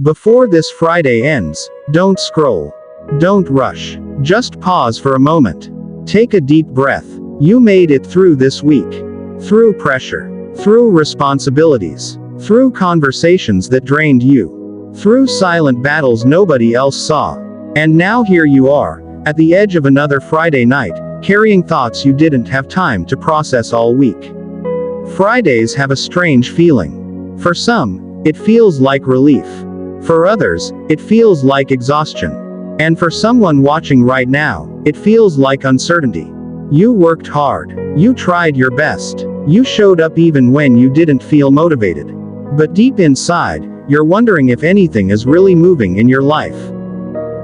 Before this Friday ends, don't scroll. Don't rush. Just pause for a moment. Take a deep breath. You made it through this week. Through pressure. Through responsibilities. Through conversations that drained you. Through silent battles nobody else saw. And now here you are, at the edge of another Friday night, carrying thoughts you didn't have time to process all week. Fridays have a strange feeling. For some, it feels like relief. For others, it feels like exhaustion. And for someone watching right now, it feels like uncertainty. You worked hard. You tried your best. You showed up even when you didn't feel motivated. But deep inside, you're wondering if anything is really moving in your life.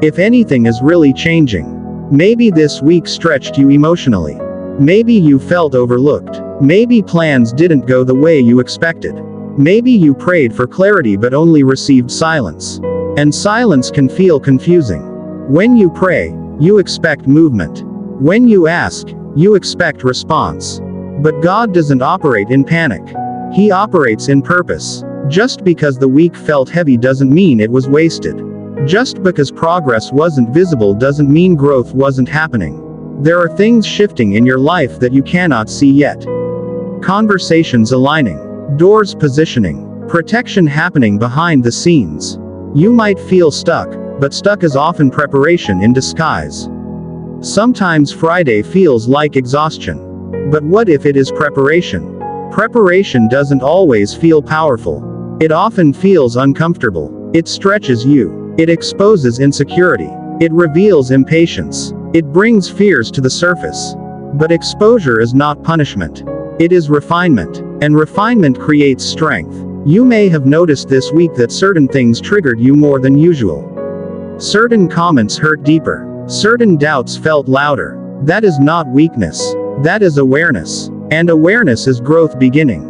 If anything is really changing. Maybe this week stretched you emotionally. Maybe you felt overlooked. Maybe plans didn't go the way you expected. Maybe you prayed for clarity but only received silence. And silence can feel confusing. When you pray, you expect movement. When you ask, you expect response. But God doesn't operate in panic. He operates in purpose. Just because the week felt heavy doesn't mean it was wasted. Just because progress wasn't visible doesn't mean growth wasn't happening. There are things shifting in your life that you cannot see yet. Conversations aligning. Doors positioning. Protection happening behind the scenes. You might feel stuck, but stuck is often preparation in disguise. Sometimes Friday feels like exhaustion. But what if it is preparation? Preparation doesn't always feel powerful. It often feels uncomfortable. It stretches you. It exposes insecurity. It reveals impatience. It brings fears to the surface. But exposure is not punishment. It is refinement. And refinement creates strength. You may have noticed this week that certain things triggered you more than usual. Certain comments hurt deeper. Certain doubts felt louder. That is not weakness. That is awareness. And awareness is growth beginning.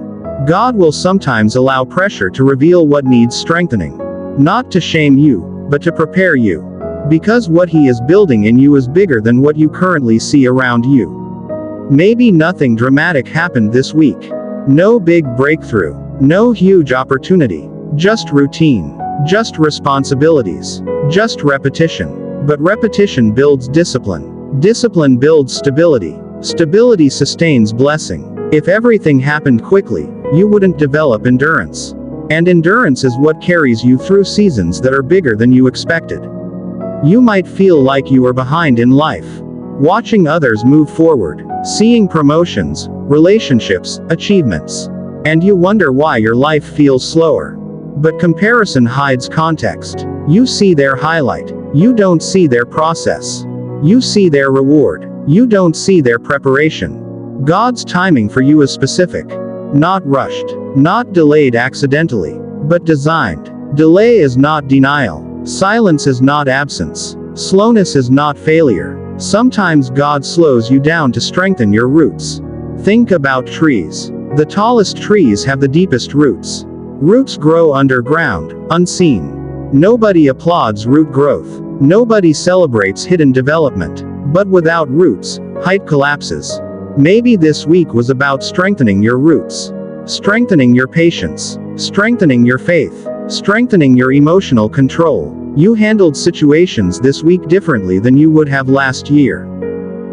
God will sometimes allow pressure to reveal what needs strengthening. Not to shame you, but to prepare you. Because what He is building in you is bigger than what you currently see around you. Maybe nothing dramatic happened this week. No big breakthrough. No huge opportunity. Just routine. Just responsibilities. Just repetition. But repetition builds discipline. Discipline builds stability. Stability sustains blessing. If everything happened quickly, you wouldn't develop endurance. And endurance is what carries you through seasons that are bigger than you expected. You might feel like you are behind in life. Watching others move forward, seeing promotions, relationships, achievements. And you wonder why your life feels slower. But comparison hides context. You see their highlight. You don't see their process. You see their reward. You don't see their preparation. God's timing for you is specific. Not rushed. Not delayed accidentally. But designed. Delay is not denial. Silence is not absence. Slowness is not failure. Sometimes God slows you down to strengthen your roots. Think about trees. The tallest trees have the deepest roots. Roots grow underground, unseen. Nobody applauds root growth. Nobody celebrates hidden development. But without roots, height collapses. Maybe this week was about strengthening your roots. Strengthening your patience. Strengthening your faith. Strengthening your emotional control. You handled situations this week differently than you would have last year.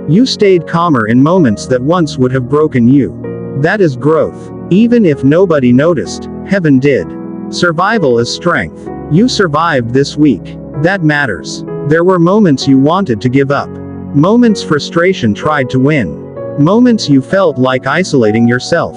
You stayed calmer in moments that once would have broken you. That is growth. Even if nobody noticed, heaven did. Survival is strength. You survived this week. That matters. There were moments you wanted to give up. Moments frustration tried to win. Moments you felt like isolating yourself.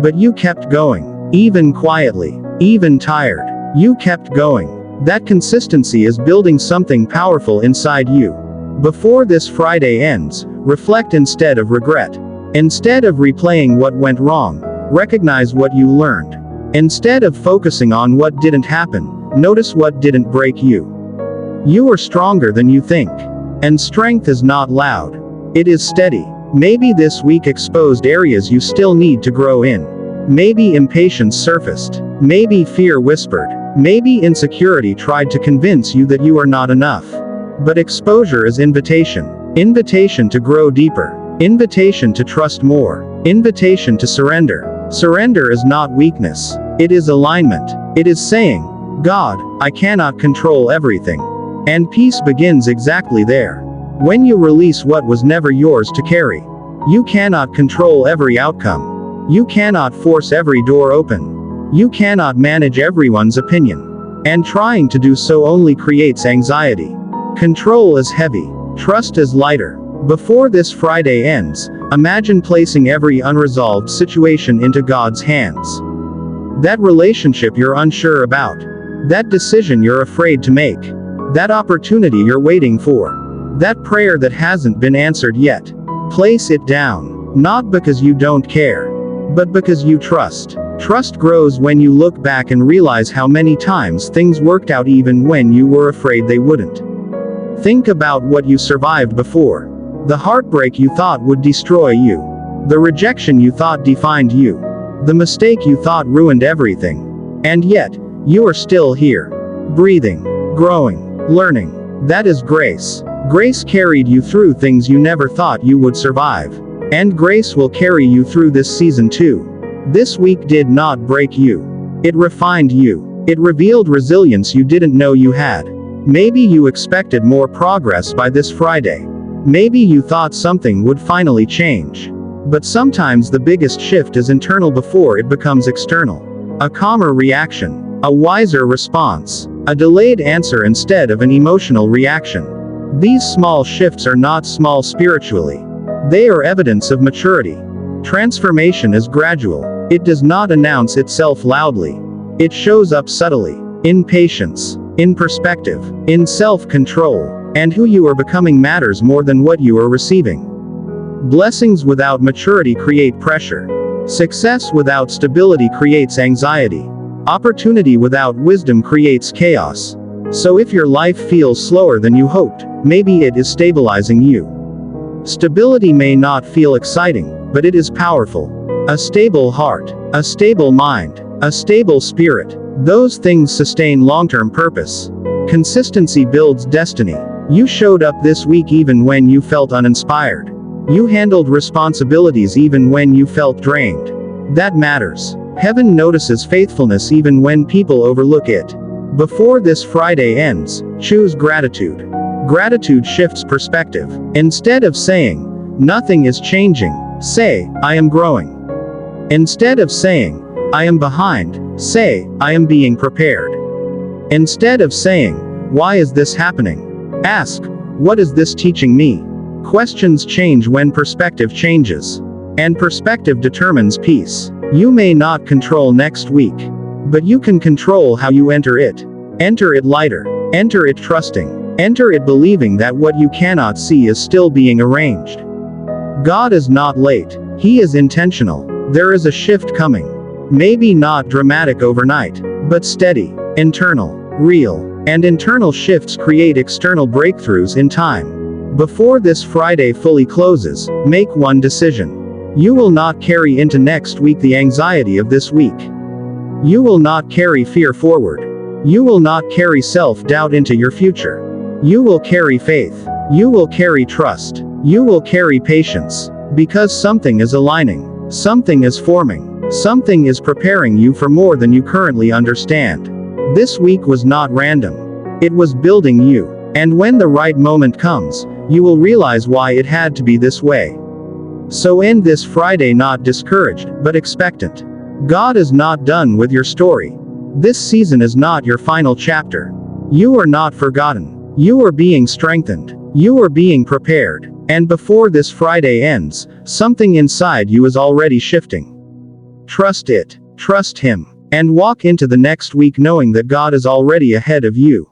But you kept going. Even quietly. Even tired. You kept going. That consistency is building something powerful inside you. Before this Friday ends, reflect instead of regret. Instead of replaying what went wrong, recognize what you learned. Instead of focusing on what didn't happen, notice what didn't break you. You are stronger than you think. And strength is not loud. It is steady. Maybe this week exposed areas you still need to grow in. Maybe impatience surfaced. Maybe fear whispered. Maybe insecurity tried to convince you that you are not enough. But exposure is invitation. Invitation to grow deeper. Invitation to trust more. Invitation to surrender. Surrender is not weakness. It is alignment. It is saying, God, I cannot control everything. And peace begins exactly there. When you release what was never yours to carry. You cannot control every outcome. You cannot force every door open. You cannot manage everyone's opinion. And trying to do so only creates anxiety. Control is heavy. Trust is lighter. Before this Friday ends, imagine placing every unresolved situation into God's hands. That relationship you're unsure about. That decision you're afraid to make. That opportunity you're waiting for. That prayer that hasn't been answered yet. Place it down. Not because you don't care, but because you trust. Trust grows when you look back and realize how many times things worked out even when you were afraid they wouldn't. Think about what you survived before. The heartbreak you thought would destroy you. The rejection you thought defined you. The mistake you thought ruined everything. And yet, you are still here. Breathing. Growing. Learning. That is grace. Grace carried you through things you never thought you would survive. And grace will carry you through this season too. This week did not break you. It refined you. It revealed resilience you didn't know you had. Maybe you expected more progress by this Friday. Maybe you thought something would finally change. But sometimes the biggest shift is internal before it becomes external. A calmer reaction. A wiser response. A delayed answer instead of an emotional reaction. These small shifts are not small spiritually. They are evidence of maturity. Transformation is gradual. It does not announce itself loudly. It shows up subtly. In patience. In perspective. In self-control. And who you are becoming matters more than what you are receiving. Blessings without maturity create pressure. Success without stability creates anxiety. Opportunity without wisdom creates chaos. So if your life feels slower than you hoped, maybe it is stabilizing you. Stability may not feel exciting, but it is powerful. A stable heart, a stable mind, a stable spirit. Those things sustain long-term purpose. Consistency builds destiny. You showed up this week even when you felt uninspired. You handled responsibilities even when you felt drained. That matters. Heaven notices faithfulness even when people overlook it. Before this Friday ends, choose gratitude. Gratitude shifts perspective. Instead of saying, nothing is changing, say, I am growing. Instead of saying, I am behind, say, I am being prepared. Instead of saying, why is this happening? Ask, what is this teaching me? Questions change when perspective changes. And perspective determines peace. You may not control next week, but you can control how you enter it. Enter it lighter. Enter it trusting. Enter it believing that what you cannot see is still being arranged. God is not late. He is intentional. There is a shift coming. Maybe not dramatic overnight, but steady, internal, real. And internal shifts create external breakthroughs in time. Before this Friday fully closes, make one decision. You will not carry into next week the anxiety of this week. You will not carry fear forward. You will not carry self-doubt into your future. You will carry faith. You will carry trust. You will carry patience. Because something is aligning. Something is forming. Something is preparing you for more than you currently understand. This week was not random. It was building you. And when the right moment comes, you will realize why it had to be this way. So end this Friday not discouraged, but expectant. God is not done with your story. This season is not your final chapter. You are not forgotten. You are being strengthened. You are being prepared. And before this Friday ends, something inside you is already shifting. Trust it. Trust Him. And walk into the next week knowing that God is already ahead of you.